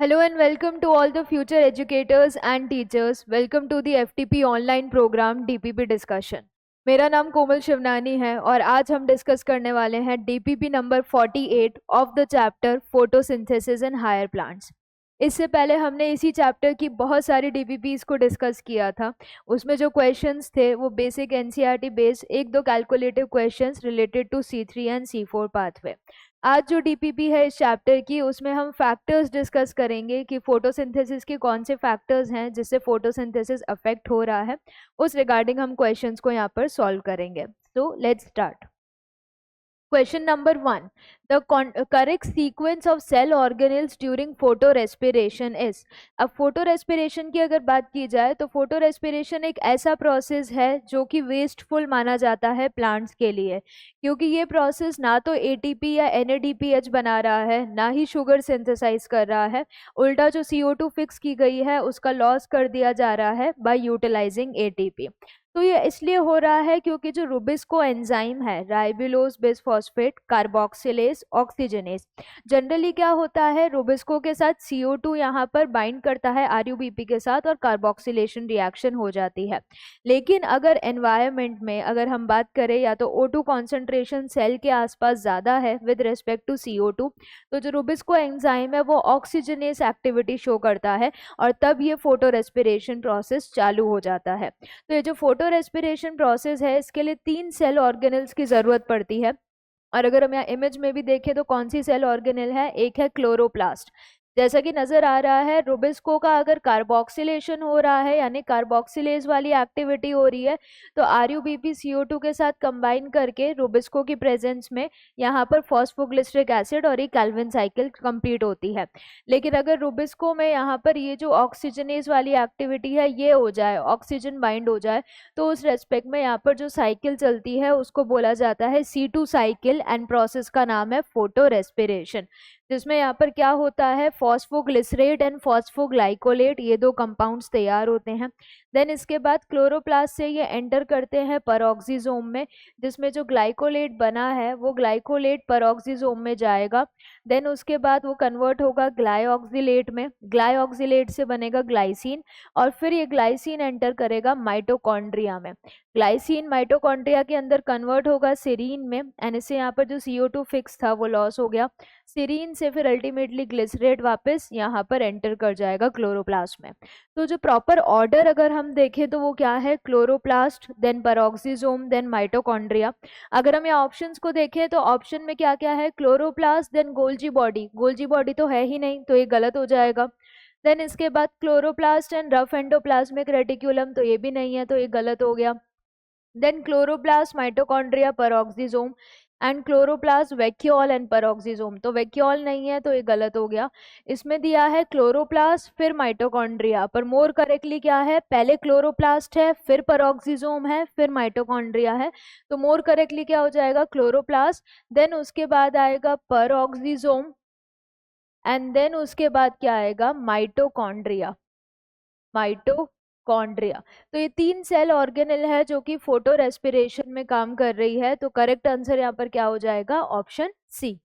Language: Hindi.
Hello and welcome to all the future educators and teachers. Welcome to the FTP online program DPP discussion. मेरा नाम कोमल शिवनानी है और आज हम डिस्कस करने वाले हैं DPP number 48 of the chapter photosynthesis in higher plants. इससे पहले हमने इसी चैप्टर की बहुत सारी DPPs को डिस्कस किया था। उसमें जो क्वेश्चंस थे वो बेसिक NCERT बेस्ड, एक दो calculative questions related to C3 and C4 pathway. आज जो डीपीपी है इस चैप्टर की, उसमें हम फैक्टर्स डिस्कस करेंगे कि फोटोसिंथेसिस के कौन से फैक्टर्स हैं जिससे फोटोसिंथेसिस अफेक्ट हो रहा है। उस रिगार्डिंग हम क्वेश्चंस को यहाँ पर सॉल्व करेंगे। So let's start. Question number 1. The correct sequence of cell organelles during photorespiration is. अब फोटोरेस्पिरेशन की अगर बात की जाए तो फोटोरेस्पिरेशन एक ऐसा प्रोसेस है जो कि वेस्टफुल माना जाता है प्लांट्स के लिए, क्योंकि ये प्रोसेस ना तो एटीपी या एनएडीपीएच बना रहा है, ना ही शुगर सिंथेसाइज कर रहा है। उल्टा जो CO2 फिक्स की गई है उसका लॉस कर दिया जा रहा है बाय यूटिलाइजिंग एटीपी। तो ये इसलिए हो रहा है क्योंकि जो रुबिस्को एंजाइम है, राइबोलोज बिसफॉस्फेट कार्बोक्सिलेज ऑक्सीजनेज, जनरली क्या होता है, रुबिस्को के साथ CO2 यहाँ पर बाइंड करता है RUBP के साथ और कार्बोक्सिलेशन रिएक्शन हो जाती है। लेकिन अगर एनवायरनमेंट में अगर हम बात करें या तो O2 कॉन्सेंट्रेशन सेल के आसपास ज़्यादा है विद रिस्पेक्ट टू CO2, तो जो रुबिस्को एंजाइम है वो ऑक्सीजनेज एक्टिविटी शो करता है और तब ये फोटो रेस्पिरेशन प्रोसेस चालू हो जाता है। तो ये जो फोटो रेस्पिरेशन प्रोसेस है इसके लिए 3 सेल ऑर्गेनल्स की जरूरत पड़ती है। और अगर हम यहाँ इमेज में भी देखें तो कौन सी सेल ऑर्गेनल है, एक है क्लोरोप्लास्ट। जैसा कि नजर आ रहा है, रुबिस्को का अगर कार्बोक्सिलेशन हो रहा है यानी कार्बोक्सिलेज वाली एक्टिविटी हो रही है तो RUBP CO2 के साथ कंबाइन करके रुबिस्को की प्रेजेंस में यहाँ पर फॉस्फोग्लिसरिक एसिड और एक कैल्विन साइकिल कंप्लीट होती है। लेकिन अगर रुबिस्को में यहाँ पर ये जो ऑक्सीजनेज वाली एक्टिविटी है ये हो जाए, ऑक्सीजन बाइंड हो जाए, तो उस रेस्पेक्ट में यहाँ पर जो साइकिल चलती है उसको बोला जाता है C2 साइकिल एंड प्रोसेस का नाम है फोटो रेस्पिरेशन, जिसमें यहाँ पर क्या होता है, फॉस्फोग्लिसरेट एंड फॉस्फोग्लाइकोलेट ये दो कंपाउंड्स तैयार होते हैं। देन इसके बाद क्लोरोप्लास्ट से ये एंटर करते हैं परऑक्सीजोम में, जिसमें जो ग्लाइकोलेट बना है वो ग्लाइकोलेट परऑक्सीजोम में जाएगा। देन उसके बाद वो कन्वर्ट होगा ग्लाइऑक्सिलेट में, ग्लाइऑक्सिलेट से बनेगा ग्लाइसिन और फिर ये ग्लाइसिन एंटर करेगा माइटोकॉन्ड्रिया में। ग्लाइसिन माइटोकॉन्ड्रिया के अंदर कन्वर्ट होगा सेरीन में एंड इससे यहाँ पर जो CO2 फिक्स था वो लॉस हो गया। सेरीन से फिर अल्टीमेटली ग्लिसरेट वापस यहाँ पर एंटर कर जाएगा क्लोरोप्लास्ट में। तो जो प्रॉपर ऑर्डर अगर हम देखें तो वो क्या है, क्लोरोप्लास्ट देन परऑक्सीजोम देन माइटोकॉन्ड्रिया। अगर हम यहाँ ऑप्शंस को देखें तो ऑप्शन में क्या क्या है, chloroplast then Golgi body, Golgi body तो है ही नहीं तो ये गलत हो जाएगा। देन इसके बाद chloroplast and rough endoplasmic reticulum, तो ये भी नहीं है तो ये गलत हो गया। Then chloroplast mitochondria peroxisome and chloroplast vacuole and peroxisome, तो वैक्यूल नहीं है तो ये गलत हो गया। इसमें दिया है क्लोरोप्लास्ट फिर माइटोकॉन्ड्रिया, पर मोर करेक्टली क्या है, पहले क्लोरोप्लास्ट है फिर परऑक्सीजोम है फिर माइटोकॉन्ड्रिया है, तो मोर करेक्टली क्या हो जाएगा, क्लोरोप्लास्ट देन उसके बाद आएगा परऑक्सीजोम एंड देन उसके बाद क्या आएगा, माइटोकॉन्ड्रिया, माइटोकॉन्ड्रिया। तो ये 3 सेल ऑर्गेनल है जो कि फोटो रेस्पिरेशन में काम कर रही है, तो करेक्ट आंसर यहाँ पर क्या हो जाएगा, ऑप्शन सी।